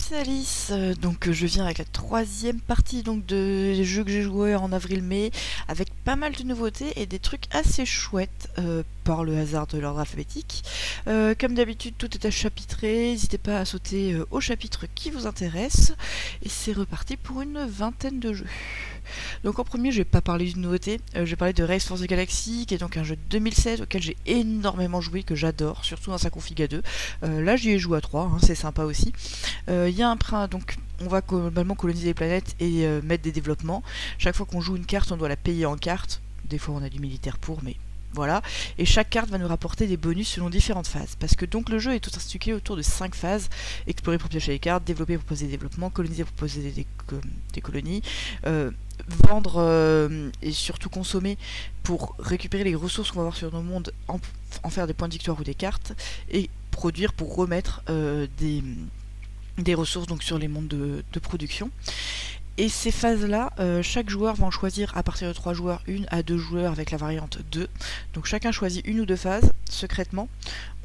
c'est Alice. Je viens avec la troisième partie des jeux que j'ai joués en avril-mai, avec pas mal de nouveautés et des trucs assez chouettes par le hasard de l'ordre alphabétique. Comme d'habitude, tout est achapitré. N'hésitez pas à sauter au chapitre qui vous intéresse. Et c'est reparti pour une vingtaine de jeux. Donc en premier, je vais pas parler d'une nouveauté, je vais parler de Race for the Galaxy, qui est donc un jeu de 2016 auquel j'ai énormément joué, que j'adore, surtout dans sa config à 2. Là, j'y ai joué à 3, hein, c'est sympa aussi. Il y a un print, donc on va globalement coloniser les planètes et mettre des développements. Chaque fois qu'on joue une carte, on doit la payer en carte. Des fois, on a du militaire pour, mais voilà. Et chaque carte va nous rapporter des bonus selon différentes phases. Parce que donc le jeu est tout articulé autour de 5 phases. Explorer pour piocher les cartes, développer pour poser des développements, coloniser pour poser des colonies, vendre et surtout consommer pour récupérer les ressources qu'on va avoir sur nos mondes, en faire des points de victoire ou des cartes, et produire pour remettre des ressources donc sur les mondes de production. Et ces phases-là, chaque joueur va en choisir à partir de 3 joueurs, 1 à 2 joueurs avec la variante 2. Donc chacun choisit une ou deux phases, secrètement.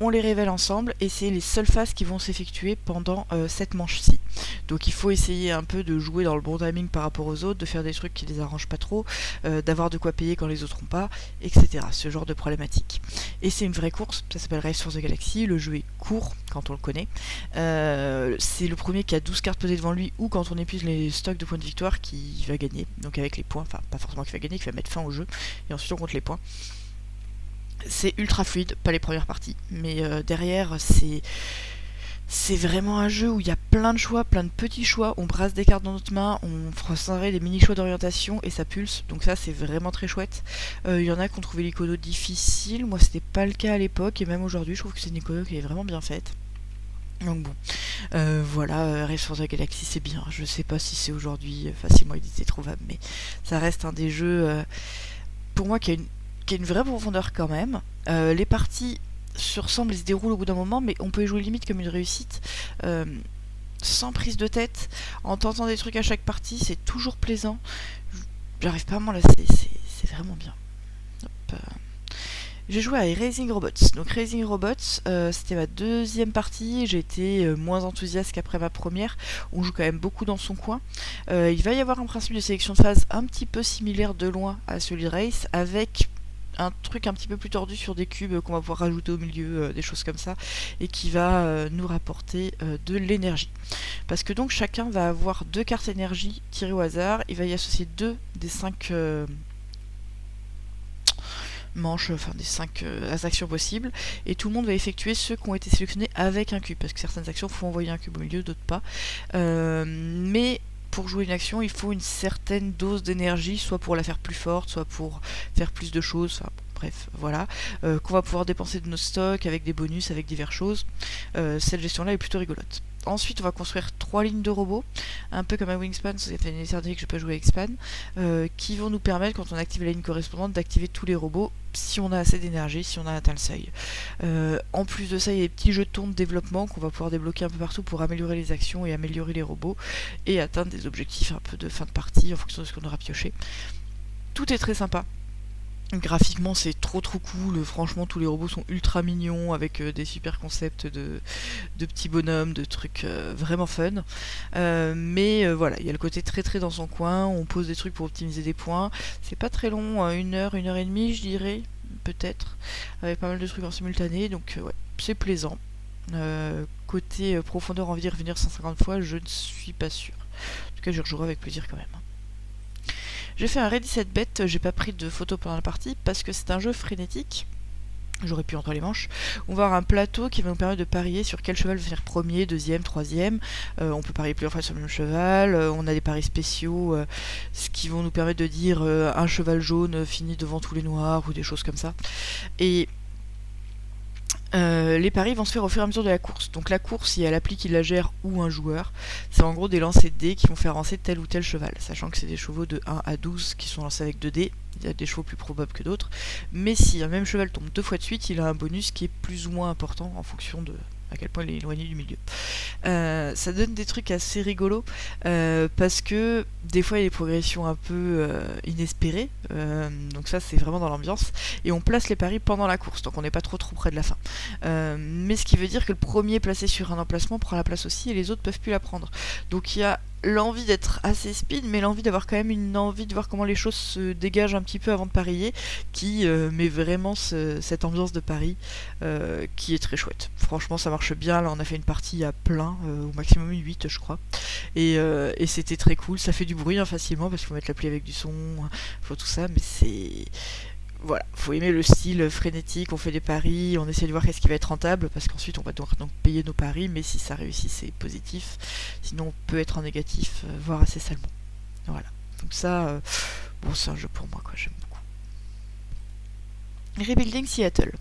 On les révèle ensemble et c'est les seules phases qui vont s'effectuer pendant cette manche-ci. Donc il faut essayer un peu de jouer dans le bon timing par rapport aux autres, de faire des trucs qui les arrangent pas trop, d'avoir de quoi payer quand les autres n'ont pas, etc. Ce genre de problématique. Et c'est une vraie course, ça s'appelle Race for the Galaxy, le jeu est court quand on le connaît. C'est le premier qui a 12 cartes posées devant lui, ou quand on épuise les stocks de points de victoire qui va gagner. Donc avec les points, enfin pas forcément qui va gagner, qui va mettre fin au jeu, et ensuite on compte les points. C'est ultra fluide, pas les premières parties, mais derrière c'est vraiment un jeu où il y a plein de choix, plein de petits choix, on brasse des cartes dans notre main, on fera des mini-choix d'orientation et ça pulse, donc ça c'est vraiment très chouette. Il y en a qui ont trouvé l'Icono difficile, moi c'était pas le cas à l'époque, et même aujourd'hui je trouve que c'est une Icono qui est vraiment bien faite. Donc bon, voilà, Race for the Galaxy c'est bien, je sais pas si c'est aujourd'hui facilement édité, trouvable, mais ça reste un des jeux, pour moi, qui a une vraie profondeur quand même. Les parties se ressemblent et se déroulent au bout d'un moment, mais on peut y jouer limite comme une réussite, sans prise de tête, en tentant des trucs à chaque partie, c'est toujours plaisant. J'arrive pas à m'en lasser, c'est vraiment bien. Hop. J'ai joué à Erasing Robots. Donc Erasing Robots, c'était ma deuxième partie. J'ai été moins enthousiaste qu'après ma première. On joue quand même beaucoup dans son coin. Il va y avoir un principe de sélection de phase un petit peu similaire de loin à celui de Race, avec un truc un petit peu plus tordu sur des cubes qu'on va pouvoir rajouter au milieu, des choses comme ça, et qui va nous rapporter de l'énergie. Parce que donc chacun va avoir 2 cartes énergie tirées au hasard. Il va y associer 2 des 5... manches, enfin des 5 actions possibles, et tout le monde va effectuer ceux qui ont été sélectionnés avec un cube, parce que certaines actions faut envoyer un cube au milieu, d'autres pas. Mais pour jouer une action, il faut une certaine dose d'énergie, soit pour la faire plus forte, soit pour faire plus de choses, enfin bref, voilà, qu'on va pouvoir dépenser de nos stocks avec des bonus, avec diverses choses. Cette gestion-là est plutôt rigolote. Ensuite, on va construire 3 lignes de robots, un peu comme un Wingspan, ça fait une éternité que je peux jouer avec Span, qui vont nous permettre, quand on active la ligne correspondante, d'activer tous les robots si on a assez d'énergie, si on a atteint le seuil. En plus de ça, il y a des petits jetons de développement qu'on va pouvoir débloquer un peu partout pour améliorer les actions et améliorer les robots, et atteindre des objectifs un peu de fin de partie en fonction de ce qu'on aura pioché. Tout est très sympa. Graphiquement c'est trop cool, franchement tous les robots sont ultra mignons avec des super concepts de petits bonhommes, de trucs vraiment fun. Mais voilà, il y a le côté très dans son coin, on pose des trucs pour optimiser des points. C'est pas très long, 1 heure, 1 heure et demie je dirais, peut-être, avec pas mal de trucs en simultané, donc ouais, c'est plaisant. Côté profondeur, envie d'y revenir 150 fois, je ne suis pas sûre. En tout cas je rejouerai avec plaisir quand même. J'ai fait un ready set bet, j'ai pas pris de photos pendant la partie parce que c'est un jeu frénétique. J'aurais pu entre les manches. On va avoir un plateau qui va nous permettre de parier sur quel cheval va finir premier, deuxième, troisième. On peut parier plusieurs fois sur le même cheval. On a des paris spéciaux, ce qui vont nous permettre de dire un cheval jaune finit devant tous les noirs ou des choses comme ça. Et les paris vont se faire au fur et à mesure de la course. Donc la course, il y a l'appli qui la gère ou un joueur. C'est en gros des lancers de dés qui vont faire avancer tel ou tel cheval. Sachant que c'est des chevaux de 1 à 12 qui sont lancés avec 2 dés. Il y a des chevaux plus probables que d'autres. Mais si un même cheval tombe 2 fois de suite, il a un bonus qui est plus ou moins important en fonction à quel point il est éloigné du milieu. Ça donne des trucs assez rigolos parce que des fois il y a des progressions un peu inespérées, donc ça c'est vraiment dans l'ambiance, et on place les paris pendant la course, donc on n'est pas trop près de la fin. Mais ce qui veut dire que le premier placé sur un emplacement prend la place aussi et les autres peuvent plus la prendre. Donc il y a l'envie d'être assez speed, mais l'envie d'avoir quand même une envie de voir comment les choses se dégagent un petit peu avant de parier, qui met vraiment cette ambiance de pari qui est très chouette. Franchement ça marche bien, là on a fait une partie à plein, au maximum 8 je crois, et c'était très cool, ça fait du bruit hein, facilement parce qu'il faut mettre l'appli avec du son, faut tout ça, mais c'est... Voilà, faut aimer le style frénétique, on fait des paris, on essaie de voir qu'est-ce qui va être rentable, parce qu'ensuite on va devoir donc payer nos paris, mais si ça réussit c'est positif, sinon on peut être en négatif, voire assez salement. Voilà, donc ça, bon c'est un jeu pour moi quoi, j'aime beaucoup. Rebuilding Seattle.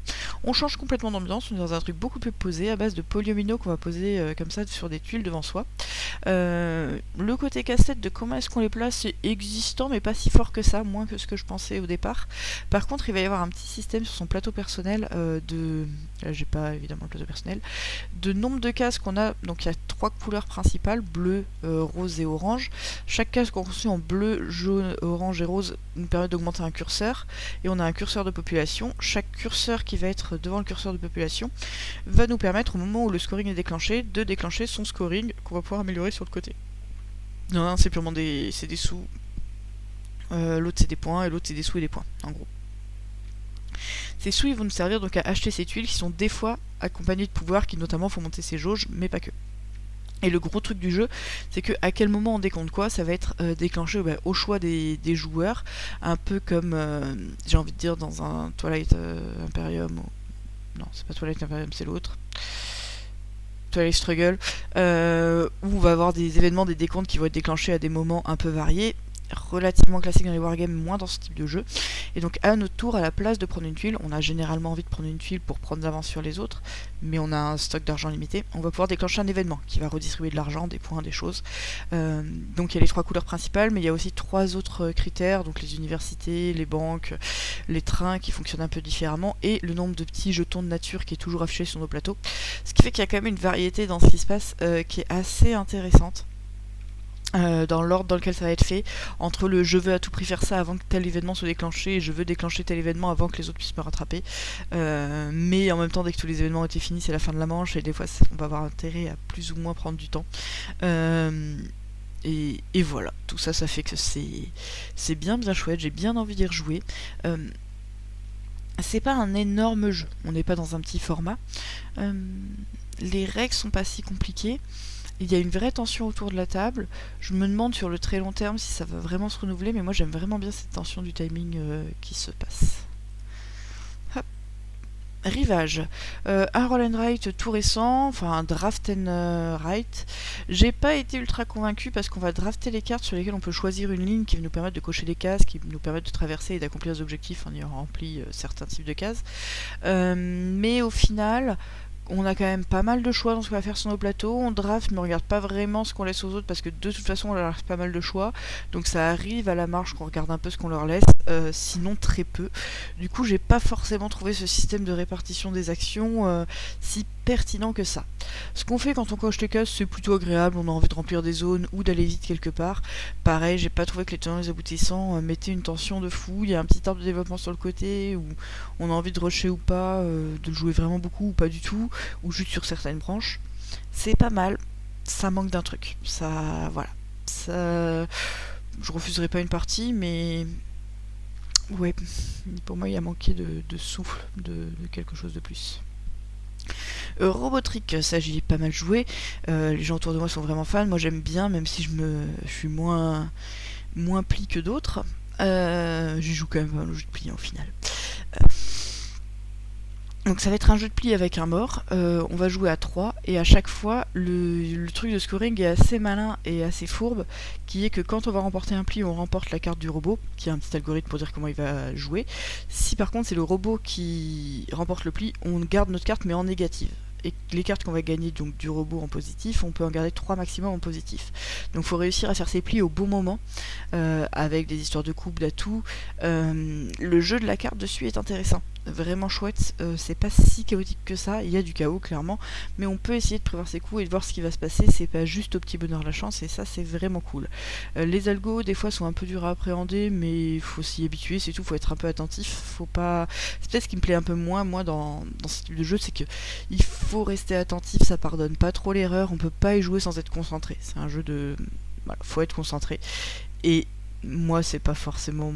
On change complètement d'ambiance, on est dans un truc beaucoup plus posé, à base de polyomino qu'on va poser comme ça sur des tuiles devant soi. Le côté casse-tête de comment est-ce qu'on les place est existant, mais pas si fort que ça, moins que ce que je pensais au départ. Par contre, il va y avoir un petit système sur son plateau personnel de... j'ai pas évidemment le plateau personnel, de nombre de cases qu'on a. Donc il y a 3 couleurs principales, bleu, rose et orange. Chaque case qu'on construit en bleu, jaune, orange et rose nous permet d'augmenter un curseur, et on a un curseur de population. Chaque curseur qui va être devant le curseur de population va nous permettre, au moment où le scoring est déclenché, de déclencher son scoring qu'on va pouvoir améliorer sur le côté. Non, c'est purement des sous, l'autre c'est des points, et l'autre c'est des sous et des points, en gros. Ces sous ils vont nous servir donc à acheter ces tuiles qui sont des fois accompagnées de pouvoirs qui notamment font monter ces jauges, mais pas que. Et le gros truc du jeu, c'est que à quel moment on décompte quoi, ça va être déclenché au choix des joueurs, un peu comme, j'ai envie de dire, dans un Twilight Imperium, non c'est pas Twilight Imperium, c'est l'autre, Twilight Struggle, où on va avoir des événements, des décomptes qui vont être déclenchés à des moments un peu variés, relativement classique dans les wargames, moins dans ce type de jeu. Et donc à notre tour, à la place de prendre une tuile, on a généralement envie de prendre une tuile pour prendre d'avance sur les autres, mais on a un stock d'argent limité, on va pouvoir déclencher un événement qui va redistribuer de l'argent, des points, des choses. Donc il y a les 3 couleurs principales, mais il y a aussi 3 autres critères, donc les universités, les banques, les trains qui fonctionnent un peu différemment, et le nombre de petits jetons de nature qui est toujours affiché sur nos plateaux. Ce qui fait qu'il y a quand même une variété dans ce qui se passe qui est assez intéressante. Dans l'ordre dans lequel ça va être fait, entre le je veux à tout prix faire ça avant que tel événement soit déclenché et je veux déclencher tel événement avant que les autres puissent me rattraper, mais en même temps dès que tous les événements ont été finis c'est la fin de la manche, et des fois on va avoir intérêt à plus ou moins prendre du temps, et voilà, tout ça fait que c'est bien chouette, j'ai bien envie d'y rejouer. C'est pas un énorme jeu, on n'est pas dans un petit format, les règles sont pas si compliquées. Il y a une vraie tension autour de la table. Je me demande sur le très long terme si ça va vraiment se renouveler, mais moi j'aime vraiment bien cette tension du timing qui se passe. Hop. Rivage. Un roll and write tout récent, enfin un draft and write. J'ai pas été ultra convaincue parce qu'on va drafter les cartes sur lesquelles on peut choisir une ligne qui va nous permettre de cocher des cases, qui nous permettent de traverser et d'accomplir des objectifs en ayant rempli certains types de cases. Mais au final... on a quand même pas mal de choix dans ce qu'on va faire sur nos plateaux. On draft, mais on regarde pas vraiment ce qu'on laisse aux autres parce que de toute façon on leur laisse pas mal de choix. Donc ça arrive à la marge qu'on regarde un peu ce qu'on leur laisse, sinon très peu. Du coup j'ai pas forcément trouvé ce système de répartition des actions si pertinent que ça. Ce qu'on fait quand on coche les cases c'est plutôt agréable, on a envie de remplir des zones ou d'aller vite quelque part. Pareil, j'ai pas trouvé que les tenants et les aboutissants mettaient une tension de fou. Il y a un petit arbre de développement sur le côté où on a envie de rusher ou pas, de jouer vraiment beaucoup ou pas du tout, ou juste sur certaines branches. C'est pas mal, ça manque d'un truc. Ça, voilà. Ça, je refuserai pas une partie, mais ouais, pour moi il a manqué de souffle, de quelque chose de plus. Robotrick, ça j'y ai pas mal joué. Les gens autour de moi sont vraiment fans. Moi j'aime bien, même si je suis moins pli que d'autres. J'y joue quand même pas mal au jeu de pli au final. Donc ça va être un jeu de pli avec un mort, on va jouer à 3, et à chaque fois, le truc de scoring est assez malin et assez fourbe, qui est que quand on va remporter un pli, on remporte la carte du robot, qui a un petit algorithme pour dire comment il va jouer. Si par contre c'est le robot qui remporte le pli, on garde notre carte mais en négative. Et les cartes qu'on va gagner donc du robot en positif, on peut en garder 3 maximum en positif. Donc il faut réussir à faire ses plis au bon moment, avec des histoires de coupe, d'atouts. Le jeu de la carte dessus est intéressant. vraiment chouette, c'est pas si chaotique que ça, il y a du chaos clairement, mais on peut essayer de prévoir ses coups et de voir ce qui va se passer, c'est pas juste au petit bonheur la chance, et ça c'est vraiment cool. Les algos des fois sont un peu durs à appréhender, mais il faut s'y habituer, c'est tout, faut être un peu attentif, faut pas... C'est peut-être ce qui me plaît un peu moins moi dans ce type de jeu, c'est que il faut rester attentif, ça pardonne pas trop l'erreur, on peut pas y jouer sans être concentré, c'est un jeu de... Voilà, faut être concentré. Et moi, c'est pas forcément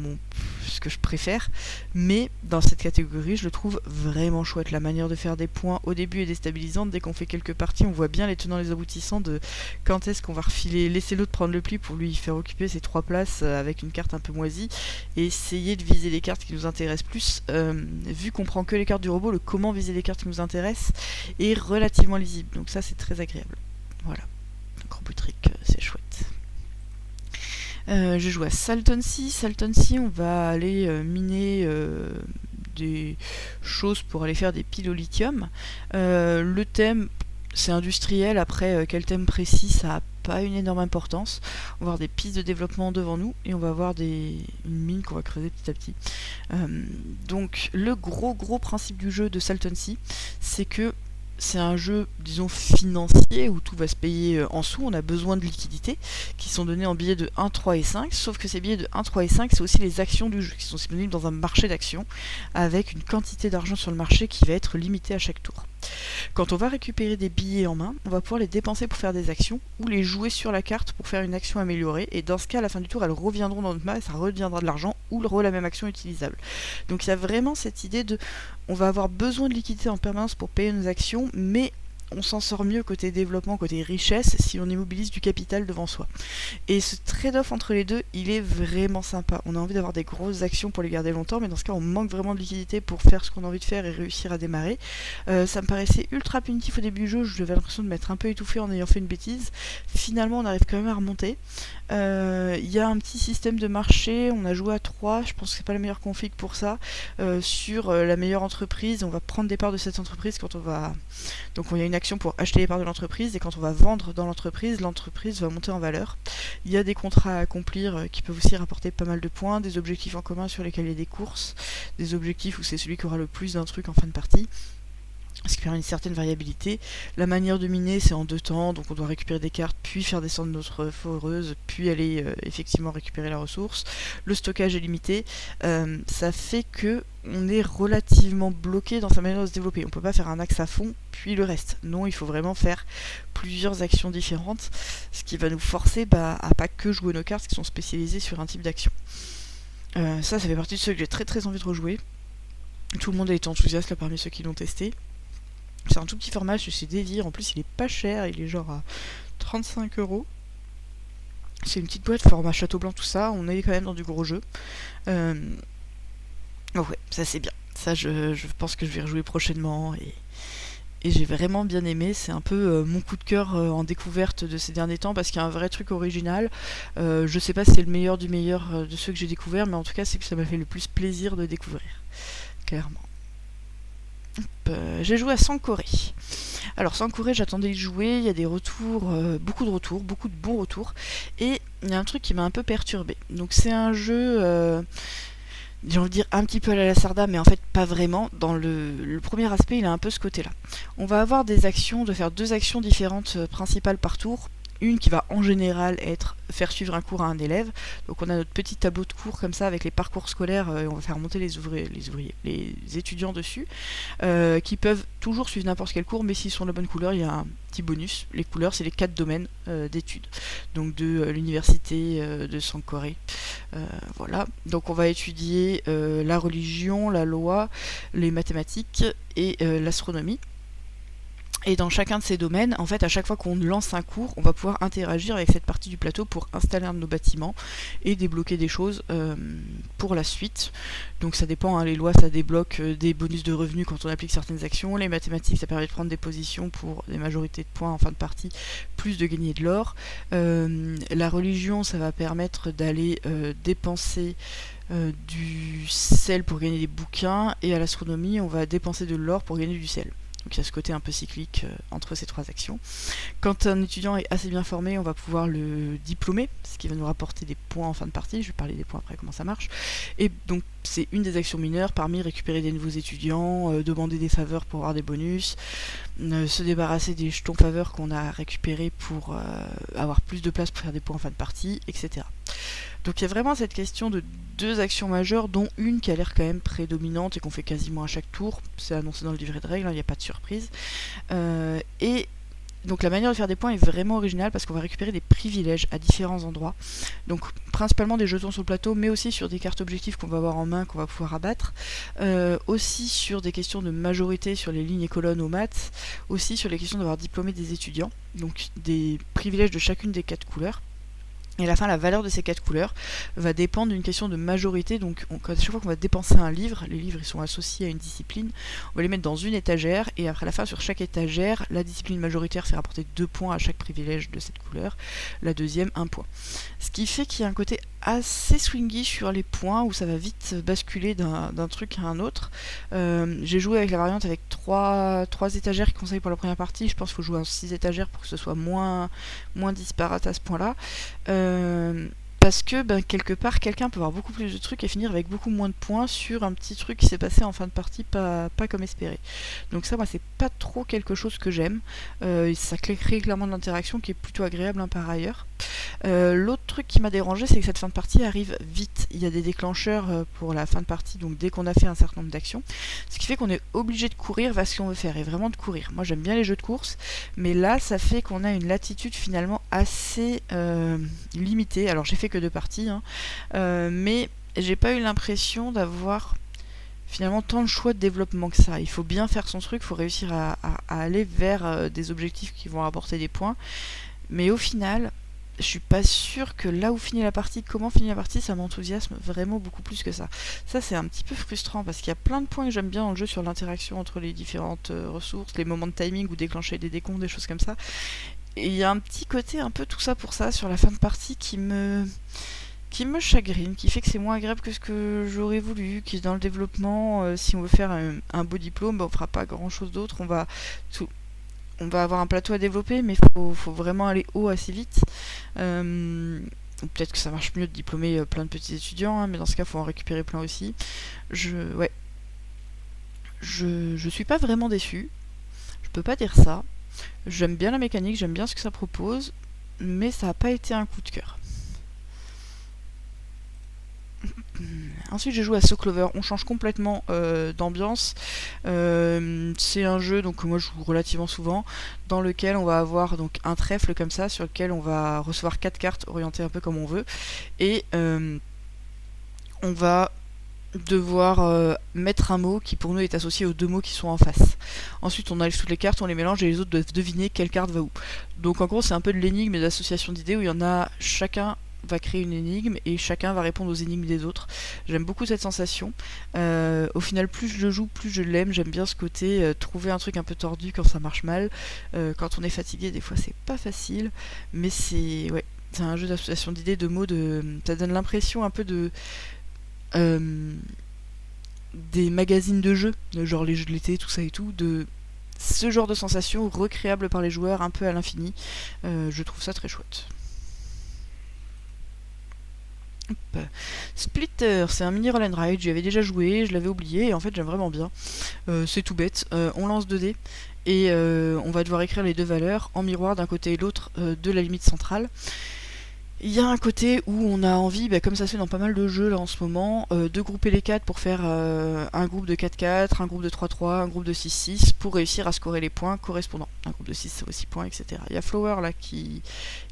ce que je préfère, mais dans cette catégorie, je le trouve vraiment chouette. La manière de faire des points au début est déstabilisante. Dès qu'on fait quelques parties, on voit bien les tenants et les aboutissants de quand est-ce qu'on va refiler, laisser l'autre prendre le pli pour lui faire occuper ses 3 places avec une carte un peu moisie, et essayer de viser les cartes qui nous intéressent plus. Vu qu'on prend que les cartes du robot, le comment viser les cartes qui nous intéressent est relativement lisible. Donc ça, c'est très agréable. Voilà. Donc Robotrick, c'est chouette. Je joue à Salton Sea. Salton Sea, on va aller miner des choses pour aller faire des piles au lithium. Le thème, c'est industriel. Après, quel thème précis, ça n'a pas une énorme importance. On va avoir des pistes de développement devant nous et on va avoir une mine qu'on va creuser petit à petit. Donc, le gros principe du jeu de Salton Sea, c'est que c'est un jeu, disons, financier où tout va se payer en sous. On a besoin de liquidités qui sont données en billets de 1, 3 et 5. Sauf que ces billets de 1, 3 et 5, c'est aussi les actions du jeu qui sont disponibles dans un marché d'actions avec une quantité d'argent sur le marché qui va être limitée à chaque tour. Quand on va récupérer des billets en main, on va pouvoir les dépenser pour faire des actions ou les jouer sur la carte pour faire une action améliorée. Et dans ce cas, à la fin du tour, elles reviendront dans notre main et ça redeviendra de l'argent ou la même action utilisable. Donc il y a vraiment cette idée de... On va avoir besoin de liquidité en permanence pour payer nos actions, mais on s'en sort mieux côté développement, côté richesse, si on immobilise du capital devant soi. Et ce trade-off entre les deux, il est vraiment sympa. On a envie d'avoir des grosses actions pour les garder longtemps, mais dans ce cas, on manque vraiment de liquidité pour faire ce qu'on a envie de faire et réussir à démarrer. Ça me paraissait ultra punitif au début du jeu, j'avais l'impression de m'être un peu étouffé en ayant fait une bêtise. Finalement, on arrive quand même à remonter. Il y a un petit système de marché, on a joué à 3, je pense que c'est pas la meilleure config pour ça, sur la meilleure entreprise. On va prendre des parts de cette entreprise quand on va... Donc il y a une action pour acheter les parts de l'entreprise, et quand on va vendre dans l'entreprise va monter en valeur. Il y a des contrats à accomplir qui peuvent aussi rapporter pas mal de points, des objectifs en commun sur lesquels il y a des courses, des objectifs où c'est celui qui aura le plus d'un truc en fin de partie, ce qui permet une certaine variabilité. La manière de miner, c'est en 2 temps, donc on doit récupérer des cartes, puis faire descendre notre foreuse, puis aller effectivement récupérer la ressource. Le stockage est limité, ça fait que on est relativement bloqué dans sa manière de se développer. On peut pas faire un axe à fond, puis le reste. Non, il faut vraiment faire plusieurs actions différentes, ce qui va nous forcer à pas que jouer nos cartes qui sont spécialisées sur un type d'action. Ça fait partie de ceux que j'ai très envie de rejouer. Tout le monde a été enthousiaste là parmi ceux qui l'ont testé. C'est un tout petit format, c'est Devir, en plus il est pas cher, il est genre à 35€. C'est une petite boîte, format château blanc, tout ça, on est quand même dans du gros jeu. Oh ouais, ça c'est bien. Ça je pense que je vais rejouer prochainement et j'ai vraiment bien aimé. C'est un peu mon coup de cœur en découverte de ces derniers temps parce qu'il y a un vrai truc original. Je sais pas si c'est le meilleur du meilleur de ceux que j'ai découverts, mais en tout cas c'est que ça m'a fait le plus plaisir de découvrir, clairement. J'ai joué à Sankoré. Alors Sankoré, j'attendais y jouer, il y a des retours, beaucoup de bons retours, et il y a un truc qui m'a un peu perturbé. Donc c'est un jeu, j'ai envie de dire un petit peu à la Lasarda, mais en fait pas vraiment. Dans le premier aspect, il a un peu ce côté-là. On va avoir des actions, de faire 2 actions différentes principales par tour. Une qui va en général être faire suivre un cours à un élève. Donc on a notre petit tableau de cours comme ça avec les parcours scolaires et on va faire monter les étudiants dessus qui peuvent toujours suivre n'importe quel cours, mais s'ils sont de la bonne couleur, il y a un petit bonus. Les couleurs, c'est les 4 domaines d'études. Donc de l'université de Sankoré. Voilà. Donc on va étudier la religion, la loi, les mathématiques et l'astronomie. Et dans chacun de ces domaines, en fait, à chaque fois qu'on lance un cours, on va pouvoir interagir avec cette partie du plateau pour installer un de nos bâtiments et débloquer des choses pour la suite. Donc ça dépend, hein, les lois, ça débloque des bonus de revenus quand on applique certaines actions. Les mathématiques, ça permet de prendre des positions pour des majorités de points en fin de partie, plus de gagner de l'or. La religion, ça va permettre d'aller dépenser du sel pour gagner des bouquins. Et à l'astronomie, on va dépenser de l'or pour gagner du sel. Donc il y a ce côté un peu cyclique entre ces 3 actions. Quand un étudiant est assez bien formé, on va pouvoir le diplômer, ce qui va nous rapporter des points en fin de partie. Je vais parler des points après, comment ça marche. Et donc c'est une des actions mineures parmi récupérer des nouveaux étudiants, demander des faveurs pour avoir des bonus, se débarrasser des jetons faveurs qu'on a récupérés pour avoir plus de place pour faire des points en fin de partie, etc. Donc il y a vraiment cette question de 2 actions majeures, dont une qui a l'air quand même prédominante et qu'on fait quasiment à chaque tour. C'est annoncé dans le livret de règles, il n'y a pas de surprise. Et donc la manière de faire des points est vraiment originale parce qu'on va récupérer des privilèges à différents endroits. Donc principalement des jetons sur le plateau, mais aussi sur des cartes objectifs qu'on va avoir en main, qu'on va pouvoir abattre. Aussi sur des questions de majorité sur les lignes et colonnes aux maths. Aussi sur les questions d'avoir diplômé des étudiants. Donc des privilèges de chacune des 4 couleurs. Et à la fin, la valeur de ces 4 couleurs va dépendre d'une question de majorité. Donc, à chaque fois qu'on va dépenser un livre, les livres ils sont associés à une discipline, on va les mettre dans une étagère, et après la fin, sur chaque étagère, la discipline majoritaire fait rapporter 2 points à chaque privilège de cette couleur, la deuxième 1 point. Ce qui fait qu'il y a un côté assez swingy sur les points, où ça va vite basculer d'un truc à un autre. J'ai joué avec la variante avec 3 étagères qui conseillent pour la première partie. Je pense qu'il faut jouer en 6 étagères pour que ce soit moins disparate à ce point-là. Parce que quelque part quelqu'un peut avoir beaucoup plus de trucs et finir avec beaucoup moins de points sur un petit truc qui s'est passé en fin de partie pas comme espéré. Donc ça, moi, c'est pas trop quelque chose que j'aime. Ça crée clairement de l'interaction qui est plutôt agréable par ailleurs. L'autre truc qui m'a dérangé, c'est que cette fin de partie arrive vite. Il y a des déclencheurs pour la fin de partie, donc dès qu'on a fait un certain nombre d'actions, ce qui fait qu'on est obligé de courir vers ce qu'on veut faire, et vraiment de courir. Moi, j'aime bien les jeux de course, mais là, ça fait qu'on a une latitude finalement assez limitée. Alors, j'ai fait que 2 parties, mais j'ai pas eu l'impression d'avoir finalement tant de choix de développement que ça. Il faut bien faire son truc, il faut réussir à aller vers des objectifs qui vont apporter des points, mais au final, je suis pas sûre que là où finit la partie, comment finit la partie, ça m'enthousiasme vraiment beaucoup plus que ça. Ça, c'est un petit peu frustrant parce qu'il y a plein de points que j'aime bien dans le jeu sur l'interaction entre les différentes ressources, les moments de timing ou déclencher des décomptes, des choses comme ça. Et il y a un petit côté un peu tout ça pour ça sur la fin de partie qui me chagrine, qui fait que c'est moins agréable que ce que j'aurais voulu, qui dans le développement, si on veut faire un beau diplôme, on fera pas grand chose d'autre, on va avoir un plateau à développer, mais faut vraiment aller haut assez vite. Peut-être que ça marche mieux de diplômer plein de petits étudiants, mais dans ce cas, il faut en récupérer plein aussi. Je suis pas vraiment déçue. Je peux pas dire ça. J'aime bien la mécanique, j'aime bien ce que ça propose, mais ça n'a pas été un coup de cœur. Ensuite, j'ai joué à So Clover. On change complètement d'ambiance. C'est un jeu donc que moi je joue relativement souvent, dans lequel on va avoir donc un trèfle comme ça, sur lequel on va recevoir 4 cartes orientées un peu comme on veut, et on va devoir mettre un mot qui pour nous est associé aux 2 mots qui sont en face. Ensuite, on enlève toutes les cartes, on les mélange et les autres doivent deviner quelle carte va où. Donc en gros, c'est un peu de l'énigme et de l'association d'idées où il y en a chacun va créer une énigme et chacun va répondre aux énigmes des autres. J'aime beaucoup cette sensation. Au final, plus je le joue, plus je l'aime. J'aime bien ce côté trouver un truc un peu tordu quand ça marche mal. Quand on est fatigué, des fois c'est pas facile, mais c'est un jeu d'association d'idées, de mots, ça donne l'impression un peu de des magazines de jeux, genre les jeux de l'été, tout ça et tout, de ce genre de sensation recréable par les joueurs un peu à l'infini. Je trouve ça très chouette. Splitter, c'est un mini roll and ride, j'y avais déjà joué, je l'avais oublié, et en fait j'aime vraiment bien. C'est tout bête, on lance 2 dés, et on va devoir écrire les 2 valeurs en miroir d'un côté et l'autre de la limite centrale. Il y a un côté où on a envie, comme ça se fait dans pas mal de jeux là en ce moment, de grouper les 4 pour faire un groupe de 4-4, un groupe de 3-3, un groupe de 6-6 pour réussir à scorer les points correspondants. Un groupe de 6 ça vaut 6 points, etc. Il y a Flower là qui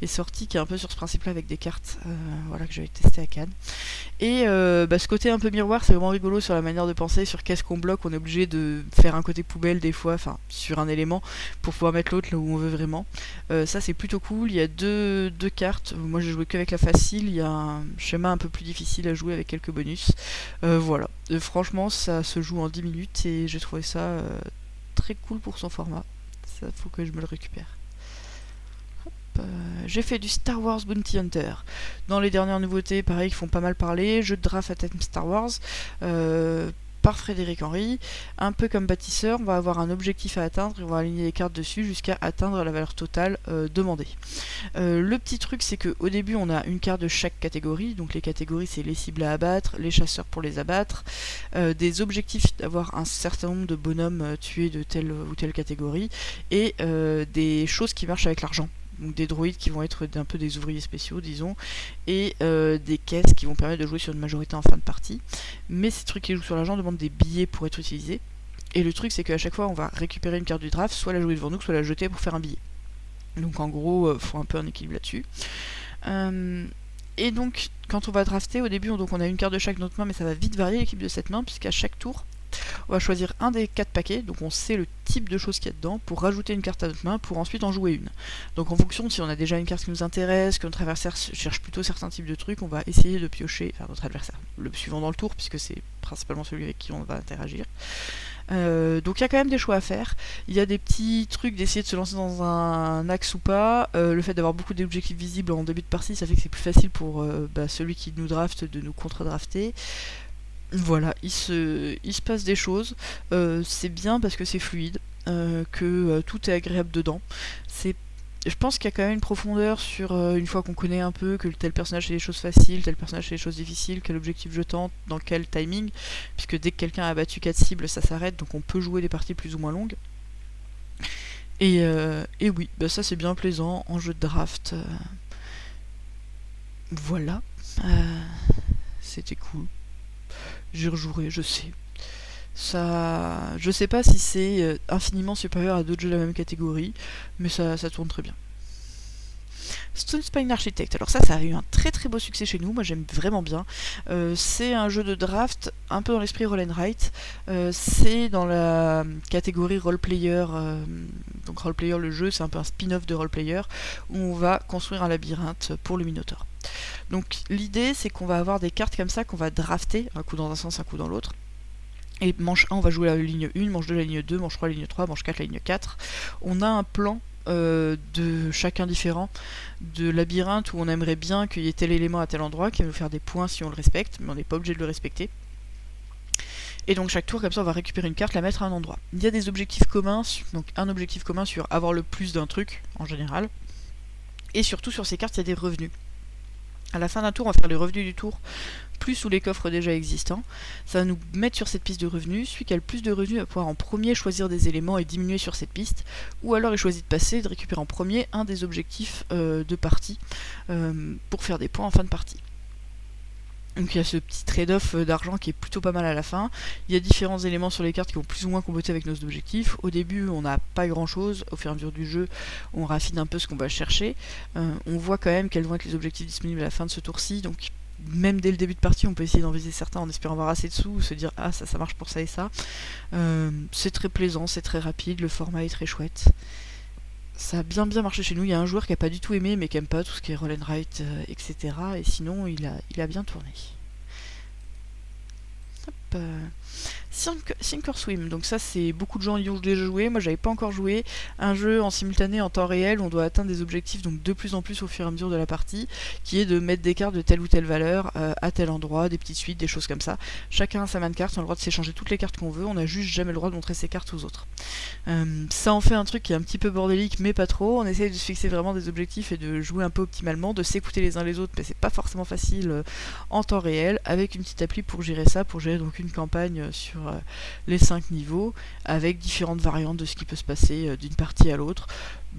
est sorti, qui est un peu sur ce principe là avec des cartes que j'avais testé à Cannes. Et ce côté un peu miroir, c'est vraiment rigolo sur la manière de penser, sur qu'est-ce qu'on bloque. On est obligé de faire un côté poubelle des fois, sur un élément, pour pouvoir mettre l'autre là où on veut vraiment. Ça c'est plutôt cool, il y a deux cartes, moi j'ai joué qu'avec la facile, il y a un schéma un peu plus difficile à jouer avec quelques bonus. Voilà, franchement ça se joue en 10 minutes et j'ai trouvé ça très cool pour son format. Ça faut que je me le récupère. J'ai fait du Star Wars Bounty Hunter. Dans les dernières nouveautés, pareil, qui font pas mal parler, jeu de draft à thème Star Wars. par Frédéric Henry. Un peu comme bâtisseur, on va avoir un objectif à atteindre et on va aligner les cartes dessus jusqu'à atteindre la valeur totale demandée. Le petit truc, c'est qu'au début, on a une carte de chaque catégorie. Donc les catégories, c'est les cibles à abattre, les chasseurs pour les abattre, des objectifs d'avoir un certain nombre de bonhommes tués de telle ou telle catégorie, et des choses qui marchent avec l'argent. Donc des droïdes qui vont être un peu des ouvriers spéciaux, disons, et des caisses qui vont permettre de jouer sur une majorité en fin de partie. Mais ces trucs qui jouent sur l'argent demandent des billets pour être utilisés. Et le truc, c'est qu'à chaque fois, on va récupérer une carte du draft, soit la jouer devant nous, soit la jeter pour faire un billet. Donc en gros, faut un peu un équilibre là-dessus. Et donc, quand on va drafter, au début, on a une carte de chaque de notre main, mais ça va vite varier l'équipe de cette main, puisqu'à chaque tour, on va choisir un des 4 paquets, donc on sait le type de choses qu'il y a dedans, pour rajouter une carte à notre main, pour ensuite en jouer une. Donc en fonction de si on a déjà une carte qui nous intéresse, que notre adversaire cherche plutôt certains types de trucs, on va essayer de piocher, enfin notre adversaire, le suivant dans le tour, puisque c'est principalement celui avec qui on va interagir. Donc il y a quand même des choix à faire. Il y a des petits trucs d'essayer de se lancer dans un axe ou pas. Le fait d'avoir beaucoup d'objectifs visibles en début de partie, ça fait que c'est plus facile pour celui qui nous draft de nous contre-drafter. Voilà, il se passe des choses. C'est bien parce que c'est fluide, que tout est agréable dedans. Je pense qu'il y a quand même une profondeur sur une fois qu'on connaît un peu que tel personnage fait des choses faciles, tel personnage fait des choses difficiles, quel objectif je tente, dans quel timing, puisque dès que quelqu'un a battu 4 cibles, ça s'arrête, donc on peut jouer des parties plus ou moins longues. Et oui, ça c'est bien plaisant en jeu de draft. Voilà, c'était cool. J'y rejouerai, je sais. Ça, je sais pas si c'est infiniment supérieur à d'autres jeux de la même catégorie, mais ça tourne très bien. Stone Spine Architect, alors ça a eu un très très beau succès chez nous, moi j'aime vraiment bien. C'est un jeu de draft un peu dans l'esprit Roll and Write. C'est dans la catégorie roleplayer, donc roleplayer le jeu, c'est un peu un spin-off de roleplayer, où on va construire un labyrinthe pour le Minotaur. Donc l'idée c'est qu'on va avoir des cartes comme ça qu'on va drafter, un coup dans un sens, un coup dans l'autre. Et manche 1, on va jouer la ligne 1, manche 2, la ligne 2, manche 3, la ligne 3, manche 4, la ligne 4. On a un plan de chacun différent, de labyrinthe où on aimerait bien qu'il y ait tel élément à tel endroit, qui va nous faire des points si on le respecte, mais on n'est pas obligé de le respecter. Et donc chaque tour, comme ça, on va récupérer une carte, la mettre à un endroit. Il y a des objectifs communs, donc un objectif commun sur avoir le plus d'un truc, en général. Et surtout, sur ces cartes, il y a des revenus. À la fin d'un tour, on va faire les revenus du tour, plus sous les coffres déjà existants. Ça va nous mettre sur cette piste de revenus. Celui qui a le plus de revenus va pouvoir en premier choisir des éléments et diminuer sur cette piste. Ou alors il choisit de passer et de récupérer en premier un des objectifs de partie pour faire des points en fin de partie. Donc il y a ce petit trade-off d'argent qui est plutôt pas mal à la fin. Il y a différents éléments sur les cartes qui vont plus ou moins comboter avec nos objectifs. Au début, on n'a pas grand-chose. Au fur et à mesure du jeu, on raffine un peu ce qu'on va chercher. On voit quand même quels vont être les objectifs disponibles à la fin de ce tour-ci. Donc même dès le début de partie, on peut essayer d'en viser certains en espérant avoir assez de sous ou se dire « Ah, ça marche pour ça et ça ». C'est très plaisant, c'est très rapide, le format est très chouette. Ça a bien marché chez nous. Il y a un joueur qui a pas du tout aimé, mais qui aime pas tout ce qui est roll and write, etc. Et sinon, il a bien tourné. Hop. Sink or Swim, donc ça c'est beaucoup de gens y ont déjà joué, moi j'avais pas encore joué, un jeu en simultané en temps réel où on doit atteindre des objectifs donc de plus en plus au fur et à mesure de la partie, qui est de mettre des cartes de telle ou telle valeur à tel endroit, des petites suites, des choses comme ça. Chacun a sa main de cartes, on a le droit de s'échanger toutes les cartes qu'on veut, on a juste jamais le droit de montrer ses cartes aux autres. Ça en fait un truc qui est un petit peu bordélique mais pas trop, on essaye de se fixer vraiment des objectifs et de jouer un peu optimalement, de s'écouter les uns les autres, mais c'est pas forcément facile en temps réel, avec une petite appli pour gérer ça, pour gérer donc une campagne sur les 5 niveaux, avec différentes variantes de ce qui peut se passer d'une partie à l'autre.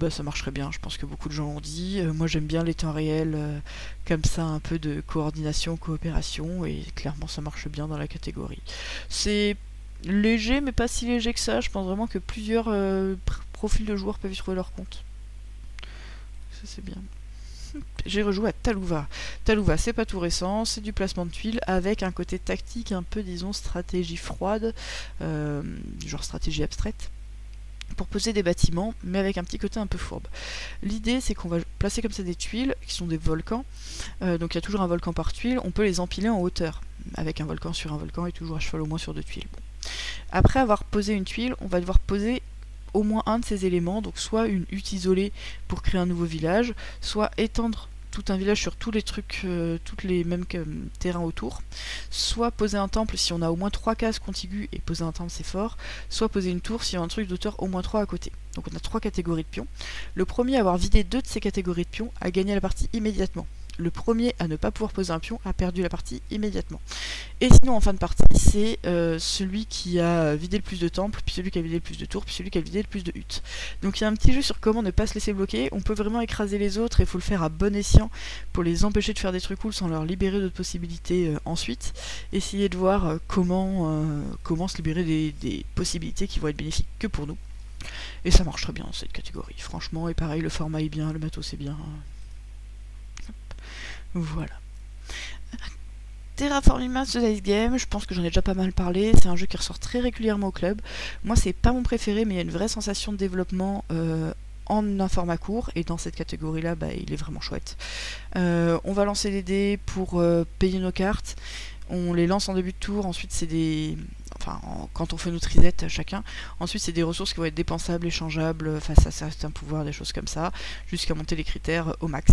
Ça marcherait bien, je pense que beaucoup de gens l'ont dit. Moi j'aime bien les temps réels, comme ça, un peu de coordination, coopération, et clairement ça marche bien dans la catégorie. C'est léger, mais pas si léger que ça, je pense vraiment que plusieurs profils de joueurs peuvent y trouver leur compte. Ça c'est bien. J'ai rejoué à Talouva. Talouva, c'est pas tout récent, c'est du placement de tuiles avec un côté tactique, un peu, disons, stratégie froide, genre stratégie abstraite, pour poser des bâtiments, mais avec un petit côté un peu fourbe. L'idée, c'est qu'on va placer comme ça des tuiles, qui sont des volcans, donc il y a toujours un volcan par tuile, on peut les empiler en hauteur, avec un volcan sur un volcan et toujours à cheval au moins sur 2 tuiles. Bon. Après avoir posé une tuile, on va devoir poser au moins un de ces éléments, donc soit une hutte isolée pour créer un nouveau village, soit étendre tout un village sur tous les trucs, tous les mêmes terrains autour, soit poser un temple si on a au moins 3 cases contiguës, et poser un temple c'est fort, soit poser une tour si on a un truc d'auteur au moins 3 à côté. Donc on a 3 catégories de pions. Le premier à avoir vidé 2 de ces catégories de pions a gagné la partie immédiatement. Le premier à ne pas pouvoir poser un pion a perdu la partie immédiatement. Et sinon en fin de partie, c'est celui qui a vidé le plus de temples, puis celui qui a vidé le plus de tours, puis celui qui a vidé le plus de huttes. Donc il y a un petit jeu sur comment ne pas se laisser bloquer. On peut vraiment écraser les autres et il faut le faire à bon escient pour les empêcher de faire des trucs cool sans leur libérer d'autres possibilités ensuite. Essayer de voir comment se libérer des possibilités qui vont être bénéfiques que pour nous. Et ça marche très bien cette catégorie, franchement. Et pareil, le format est bien, le matos est bien. Voilà. Terraforming Mars de Dice Game, je pense que j'en ai déjà pas mal parlé, c'est un jeu qui ressort très régulièrement au club. Moi c'est pas mon préféré, mais il y a une vraie sensation de développement en un format court, et dans cette catégorie là il est vraiment chouette. On va lancer les dés pour payer nos cartes, on les lance en début de tour, ensuite c'est des... quand on fait notre reset chacun, ensuite c'est des ressources qui vont être dépensables, échangeables face à certains pouvoirs, des choses comme ça, jusqu'à monter les critères au max.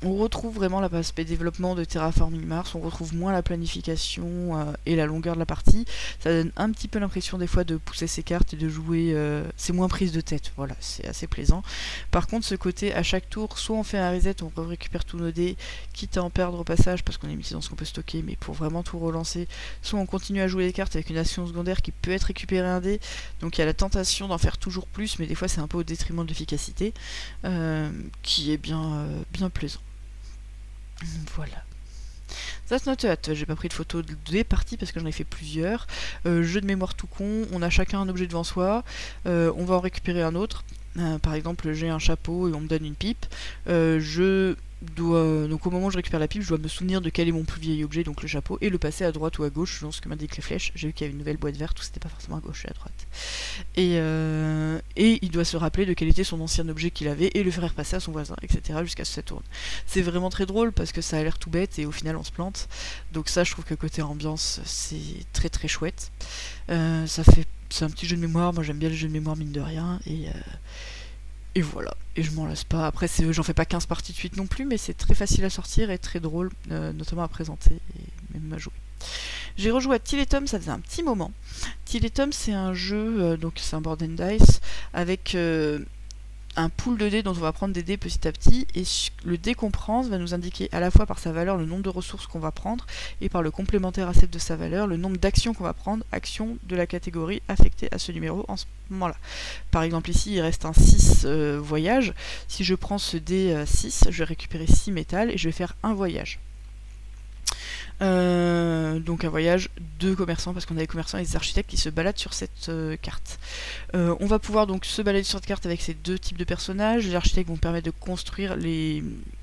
On retrouve vraiment l'aspect développement de Terraforming Mars, on retrouve moins la planification et la longueur de la partie. Ça donne un petit peu l'impression des fois de pousser ses cartes et de jouer, c'est moins prise de tête, voilà, c'est assez plaisant. Par contre ce côté, à chaque tour, soit on fait un reset, on récupère tous nos dés, quitte à en perdre au passage parce qu'on est mis dans ce qu'on peut stocker, mais pour vraiment tout relancer, soit on continue à jouer les cartes avec une action secondaire qui peut être récupérer un dé, donc il y a la tentation d'en faire toujours plus, mais des fois c'est un peu au détriment de l'efficacité, qui est bien plaisant. Voilà. That's not it. J'ai pas pris de photo des parties parce que j'en ai fait plusieurs. Jeu de mémoire tout con, on a chacun un objet devant soi, on va en récupérer un autre. Par exemple, j'ai un chapeau et on me donne une pipe. Donc au moment où je récupère la pipe, je dois me souvenir de quel est mon plus vieil objet, donc le chapeau, et le passer à droite ou à gauche selon ce que m'indiquent les flèches. J'ai vu qu'il y avait une nouvelle boîte verte où c'était pas forcément à gauche et à droite. Et il doit se rappeler de quel était son ancien objet qu'il avait et le faire passer à son voisin, etc. jusqu'à ce que ça tourne. C'est vraiment très drôle parce que ça a l'air tout bête et au final on se plante. Donc ça, je trouve que côté ambiance, c'est très très chouette. C'est un petit jeu de mémoire, moi j'aime bien les jeux de mémoire mine de rien, et voilà, et je m'en lasse pas. Après, j'en fais pas 15 parties de suite non plus, mais c'est très facile à sortir et très drôle, notamment à présenter et même à jouer. J'ai rejoué à Till Tom, ça faisait un petit moment. Till Tom, c'est un jeu, donc c'est un board and dice, avec un pool de dés dont on va prendre des dés petit à petit, et le dé qu'on prend va nous indiquer à la fois par sa valeur le nombre de ressources qu'on va prendre, et par le complémentaire à celle de sa valeur le nombre d'actions qu'on va prendre, actions de la catégorie affectée à ce numéro en ce moment-là. Par exemple ici il reste un 6 voyage, si je prends ce dé 6, je vais récupérer 6 métal et je vais faire un voyage. Donc un voyage de commerçants, parce qu'on a des commerçants et des architectes qui se baladent sur cette carte. On va pouvoir donc se balader sur cette carte avec ces deux types de personnages. Les architectes vont permettre de construire les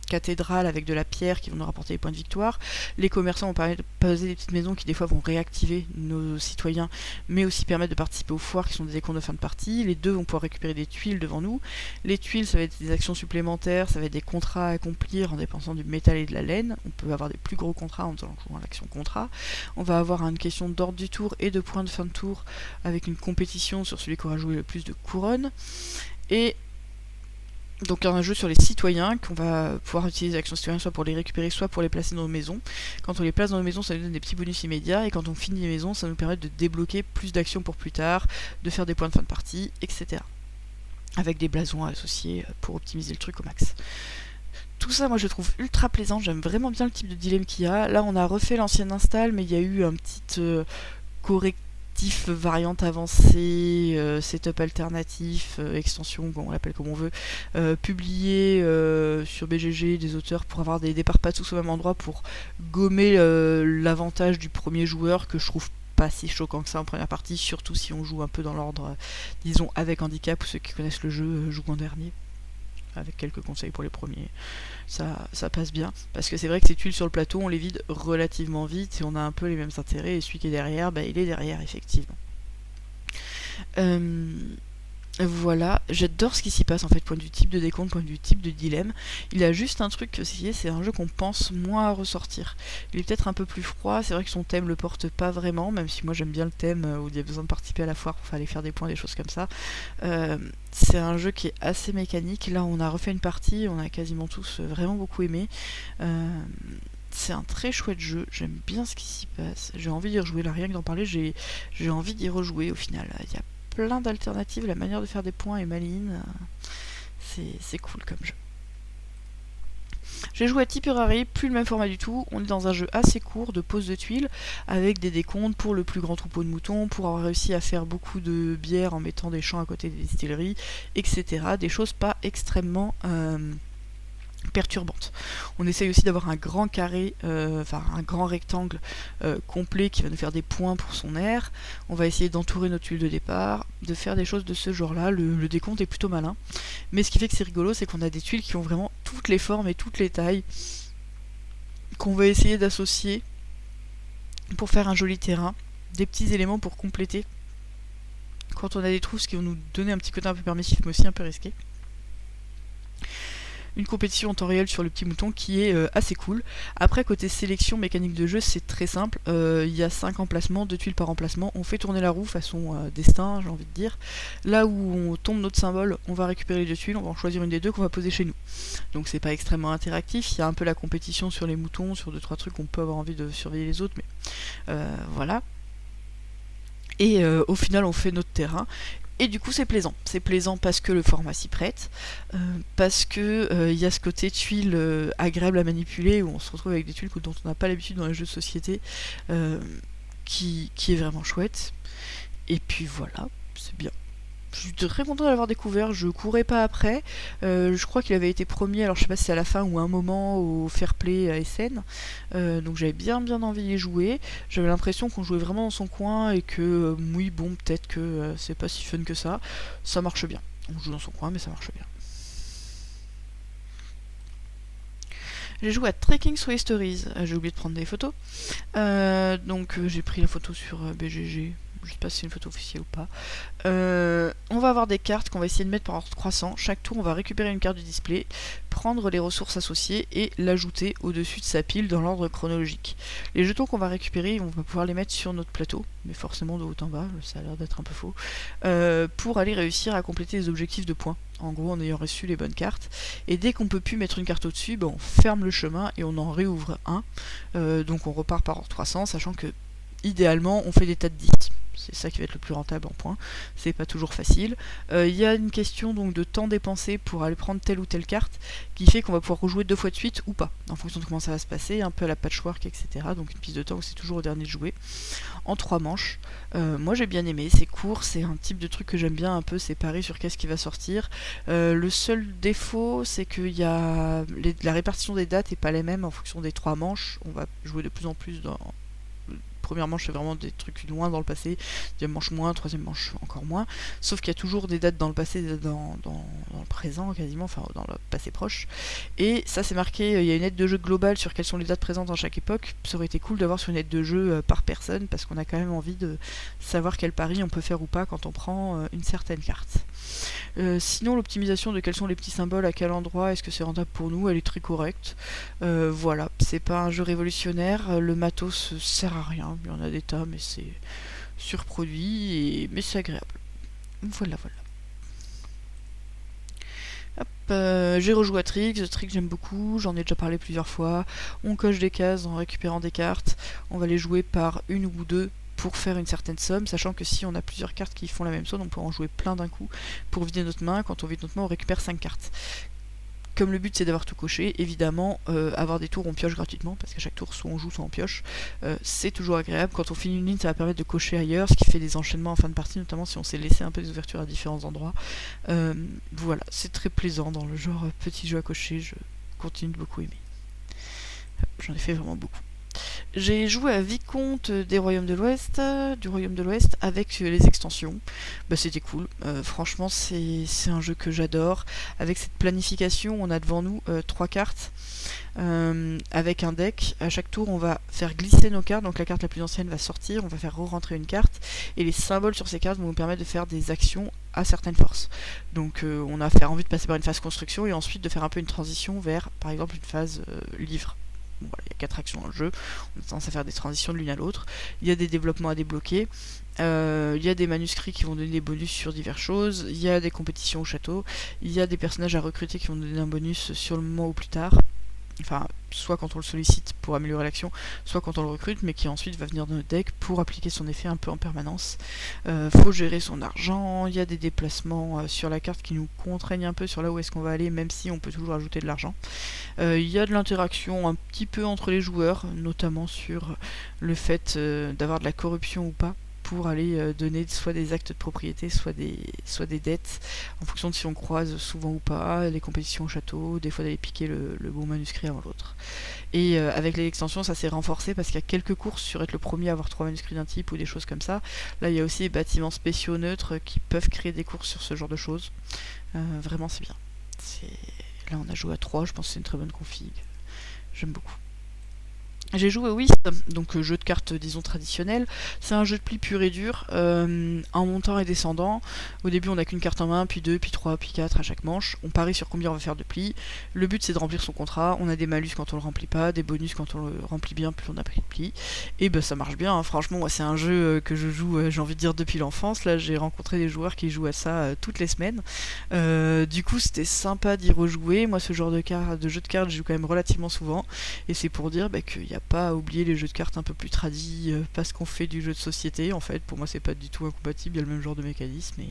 cathédrales avec de la pierre qui vont nous rapporter des points de victoire. Les commerçants vont permettre de poser des petites maisons qui des fois vont réactiver nos citoyens, mais aussi permettre de participer aux foires qui sont des décomptes de fin de partie. Les deux vont pouvoir récupérer des tuiles devant nous. Les tuiles, ça va être des actions supplémentaires, ça va être des contrats à accomplir en dépensant du métal et de la laine. On peut avoir des plus gros contrats en jouant à l'action contrat. On va avoir une question d'ordre du tour et de points de fin de tour avec une compétition sur celui qui aura joué le plus de couronnes. Et donc un jeu sur les citoyens, qu'on va pouvoir utiliser les actions citoyennes soit pour les récupérer, soit pour les placer dans nos maisons. Quand on les place dans nos maisons, ça nous donne des petits bonus immédiats, et quand on finit les maisons, ça nous permet de débloquer plus d'actions pour plus tard, de faire des points de fin de partie, etc. Avec des blasons associés pour optimiser le truc au max. Tout ça, moi je trouve ultra plaisant, j'aime vraiment bien le type de dilemme qu'il y a. Là on a refait l'ancienne install, mais il y a eu un petit correctif, variante avancée, setup alternatif, extension, bon, on l'appelle comme on veut, publié sur BGG des auteurs pour avoir des départs pas tous au même endroit, pour gommer l'avantage du premier joueur, que je trouve pas si choquant que ça en première partie, surtout si on joue un peu dans l'ordre, disons avec handicap, ou ceux qui connaissent le jeu jouent en dernier, avec quelques conseils pour les premiers. Ça passe bien, parce que c'est vrai que ces tuiles sur le plateau, on les vide relativement vite et on a un peu les mêmes intérêts, et celui qui est derrière, il est derrière effectivement. Voilà, j'adore ce qui s'y passe en fait, point de vue type de décompte, point de vue type de dilemme. Il a juste un truc aussi, c'est un jeu qu'on pense moins à ressortir. Il est peut-être un peu plus froid, c'est vrai que son thème le porte pas vraiment, même si moi j'aime bien le thème où il y a besoin de participer à la foire pour aller faire des points, des choses comme ça. Euh, c'est un jeu qui est assez mécanique, là on a refait une partie, on a quasiment tous vraiment beaucoup aimé. C'est un très chouette jeu, j'aime bien ce qui s'y passe, j'ai envie d'y rejouer, là rien que d'en parler, j'ai envie d'y rejouer au final. Il y a plein d'alternatives, la manière de faire des points est maligne, c'est cool comme jeu. J'ai joué à Tipperary, plus le même format du tout, on est dans un jeu assez court de pose de tuiles, avec des décomptes pour le plus grand troupeau de moutons, pour avoir réussi à faire beaucoup de bière en mettant des champs à côté des distilleries, etc. Des choses pas extrêmement perturbante. On essaye aussi d'avoir un grand carré, enfin un grand rectangle complet qui va nous faire des points pour son aire. On va essayer d'entourer nos tuiles de départ, de faire des choses de ce genre-là. Le décompte est plutôt malin. Mais ce qui fait que c'est rigolo, c'est qu'on a des tuiles qui ont vraiment toutes les formes et toutes les tailles qu'on va essayer d'associer pour faire un joli terrain. Des petits éléments pour compléter quand on a des trousses qui vont nous donner un petit côté un peu permissif mais aussi un peu risqué. Une compétition en temps réel sur le petit mouton qui est assez cool. Après, côté sélection mécanique de jeu, c'est très simple. Il y a 5 emplacements, 2 tuiles par emplacement. On fait tourner la roue façon destin, j'ai envie de dire. Là où on tombe notre symbole, on va récupérer les 2 tuiles, on va en choisir une des 2 qu'on va poser chez nous. Donc c'est pas extrêmement interactif. Il y a un peu la compétition sur les moutons, sur 2-3 trucs, on peut avoir envie de surveiller les autres, mais voilà. Et au final, on fait notre terrain. Et du coup, c'est plaisant. C'est plaisant parce que le format s'y prête, parce que y a ce côté tuiles agréable à manipuler, où on se retrouve avec des tuiles dont on n'a pas l'habitude dans les jeux de société, qui est vraiment chouette. Et puis voilà, c'est bien. Je suis très content de l'avoir découvert, je courais pas après. Je crois qu'il avait été premier, alors je sais pas si c'est à la fin ou à un moment au Fair Play à Essen. Donc j'avais bien envie d'y jouer. J'avais l'impression qu'on jouait vraiment dans son coin et que oui bon peut-être que c'est pas si fun que ça. Ça marche bien. On joue dans son coin mais ça marche bien. J'ai joué à Trekking Through Stories, j'ai oublié de prendre des photos. Donc j'ai pris la photo sur BGG. Je sais pas si c'est une photo officielle ou pas. On va avoir des cartes qu'on va essayer de mettre par ordre croissant. Chaque tour, on va récupérer une carte du display, prendre les ressources associées et l'ajouter au-dessus de sa pile dans l'ordre chronologique. Les jetons qu'on va récupérer, on va pouvoir les mettre sur notre plateau, mais forcément de haut en bas, ça a l'air d'être un peu faux, pour aller réussir à compléter les objectifs de points. En gros, en ayant reçu les bonnes cartes. Et dès qu'on peut plus mettre une carte au-dessus, on ferme le chemin et on en réouvre un. Donc on repart par ordre 300, sachant que idéalement, on fait des tas de 10. C'est ça qui va être le plus rentable en points. C'est pas toujours facile. Il y a une question donc de temps dépensé pour aller prendre telle ou telle carte qui fait qu'on va pouvoir rejouer 2 fois de suite ou pas, en fonction de comment ça va se passer, un peu à la patchwork, etc. Donc une piste de temps où c'est toujours au dernier de jouer. En 3 manches. Moi j'ai bien aimé, c'est court, c'est un type de truc que j'aime bien, un peu séparé sur qu'est-ce qui va sortir. Le seul défaut, c'est que la répartition des dates n'est pas les mêmes en fonction des 3 manches. On va jouer de plus en plus dans première manche c'est vraiment des trucs loin dans le passé, deuxième manche moins, troisième manche encore moins, sauf qu'il y a toujours des dates dans le passé, dans le présent quasiment, enfin dans le passé proche, et ça c'est marqué, il y a une aide de jeu globale sur quelles sont les dates présentes dans chaque époque. Ça aurait été cool d'avoir sur une aide de jeu par personne, parce qu'on a quand même envie de savoir quel pari on peut faire ou pas quand on prend une certaine carte. Sinon l'optimisation de quels sont les petits symboles, à quel endroit, est-ce que c'est rentable pour nous, elle est très correcte. Voilà, c'est pas un jeu révolutionnaire, le matos sert à rien, il y en a des tas mais c'est surproduit, mais c'est agréable. Voilà. Hop, j'ai rejoué à Trix j'aime beaucoup, j'en ai déjà parlé plusieurs fois. On coche des cases en récupérant des cartes, on va les jouer par une ou deux pour faire une certaine somme, sachant que si on a plusieurs cartes qui font la même somme, on peut en jouer plein d'un coup pour vider notre main. Quand on vide notre main, on récupère 5 cartes. Comme le but c'est d'avoir tout coché, évidemment, avoir des tours on pioche gratuitement, parce qu'à chaque tour soit on joue soit on pioche, c'est toujours agréable. Quand on finit une ligne, ça va permettre de cocher ailleurs, ce qui fait des enchaînements en fin de partie, notamment si on s'est laissé un peu des ouvertures à différents endroits. Voilà, c'est très plaisant dans le genre petit jeu à cocher, je continue de beaucoup aimer. J'en ai fait vraiment beaucoup. J'ai joué à Vicomte des Royaumes de l'Ouest, du Royaume de l'Ouest, avec les extensions. Bah, c'était cool. Franchement, c'est un jeu que j'adore. Avec cette planification, on a devant nous 3 cartes. Avec un deck, à chaque tour on va faire glisser nos cartes, donc la carte la plus ancienne va sortir, on va faire re-rentrer une carte, et les symboles sur ces cartes vont nous permettre de faire des actions à certaines forces. Donc on a envie de passer par une phase construction et ensuite de faire un peu une transition vers par exemple une phase livre. Bon, voilà, il y a 4 actions dans le jeu, on a tendance à faire des transitions de l'une à l'autre, il y a des développements à débloquer, il y a des manuscrits qui vont donner des bonus sur diverses choses, il y a des compétitions au château, il y a des personnages à recruter qui vont donner un bonus sur le moment ou plus tard. Enfin, soit quand on le sollicite pour améliorer l'action, soit quand on le recrute, mais qui ensuite va venir dans notre deck pour appliquer son effet un peu en permanence. Faut gérer son argent, il y a des déplacements sur la carte qui nous contraignent un peu sur là où est-ce qu'on va aller, même si on peut toujours ajouter de l'argent. Il y a de l'interaction un petit peu entre les joueurs, notamment sur le fait d'avoir de la corruption ou pas, pour aller donner soit des actes de propriété, soit des dettes, en fonction de si on croise souvent ou pas, les compétitions au château, des fois d'aller piquer le bon manuscrit avant l'autre. Et avec les extensions, ça s'est renforcé parce qu'il y a quelques courses sur être le premier à avoir 3 manuscrits d'un type ou des choses comme ça. Là, il y a aussi des bâtiments spéciaux neutres qui peuvent créer des courses sur ce genre de choses. Vraiment, c'est bien. Là, on a joué à 3, je pense que c'est une très bonne config. J'aime beaucoup. J'ai joué au Whist, donc jeu de cartes disons traditionnel. C'est un jeu de pli pur et dur, en montant et descendant. Au début on n'a qu'une carte en main, puis 2, puis 3, puis 4 à chaque manche. On parie sur combien on va faire de plis. Le but c'est de remplir son contrat. On a des malus quand on le remplit pas, des bonus quand on le remplit bien, plus on a pris de plis. Et ben ça marche bien, hein. Franchement moi c'est un jeu que je joue, j'ai envie de dire depuis l'enfance. Là j'ai rencontré des joueurs qui jouent à ça toutes les semaines. Du coup c'était sympa d'y rejouer. Moi ce genre de jeu de cartes je joue quand même relativement souvent. Et c'est pour dire qu'il n'y a pas à oublier les jeux de cartes un peu plus tradis parce qu'on fait du jeu de société. En fait, pour moi, c'est pas du tout incompatible, il y a le même genre de mécanisme.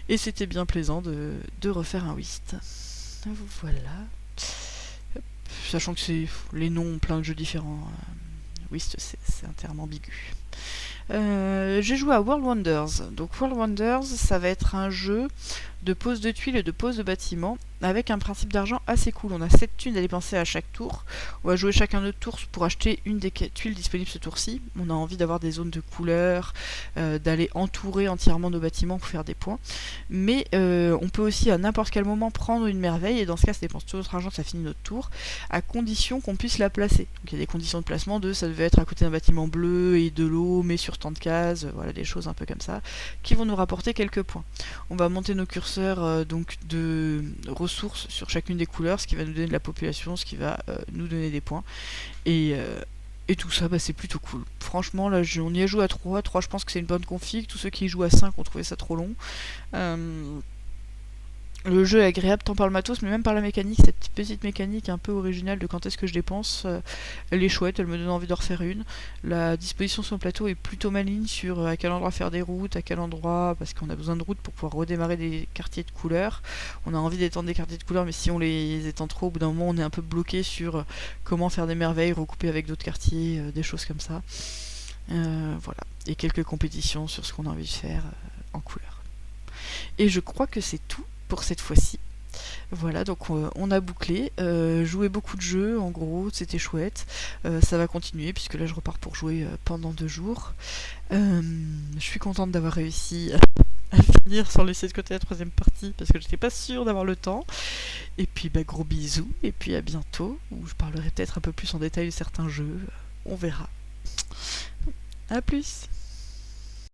Et c'était bien plaisant de refaire un whist. Voilà. Sachant que les noms ont plein de jeux différents. Whist, c'est un terme ambigu. J'ai joué à World Wonders. Donc World Wonders, ça va être un jeu de pose de tuiles et de pose de bâtiments avec un principe d'argent assez cool. On a 7 thunes à dépenser à chaque tour. On va jouer chacun notre tour pour acheter une des tuiles disponibles ce tour-ci. On a envie d'avoir des zones de couleurs, d'aller entourer entièrement nos bâtiments pour faire des points. Mais on peut aussi à n'importe quel moment prendre une merveille, et dans ce cas ça dépense tout notre argent, ça finit notre tour, à condition qu'on puisse la placer. Donc il y a des conditions de placement ça devait être à côté d'un bâtiment bleu et de l'eau, mais sur tant de cases, voilà des choses un peu comme ça, qui vont nous rapporter quelques points. On va monter nos curseurs donc de ressources sur chacune des couleurs, ce qui va nous donner de la population, ce qui va nous donner des points. Et tout ça, bah, c'est plutôt cool. Franchement, là, on y a joué à 3. 3, je pense que c'est une bonne config. Tous ceux qui y jouent à 5 ont trouvé ça trop long. Le jeu est agréable tant par le matos, mais même par la mécanique, cette petite mécanique un peu originale de quand est-ce que je dépense, elle est chouette, elle me donne envie d'en refaire une. La disposition sur le plateau est plutôt maligne sur à quel endroit faire des routes, à quel endroit, parce qu'on a besoin de routes pour pouvoir redémarrer des quartiers de couleurs. On a envie d'étendre des quartiers de couleurs, mais si on les étend trop, au bout d'un moment on est un peu bloqué sur comment faire des merveilles, recouper avec d'autres quartiers, des choses comme ça. Voilà, et quelques compétitions sur ce qu'on a envie de faire en couleur. Et je crois que c'est tout pour cette fois-ci. Voilà, donc on a bouclé, joué beaucoup de jeux, en gros, c'était chouette. Ça va continuer, puisque là je repars pour jouer pendant 2 jours. Je suis contente d'avoir réussi à finir sans laisser de côté la 3e partie, parce que j'étais pas sûre d'avoir le temps. Et puis bah, gros bisous, et puis à bientôt, où je parlerai peut-être un peu plus en détail de certains jeux, on verra. A plus.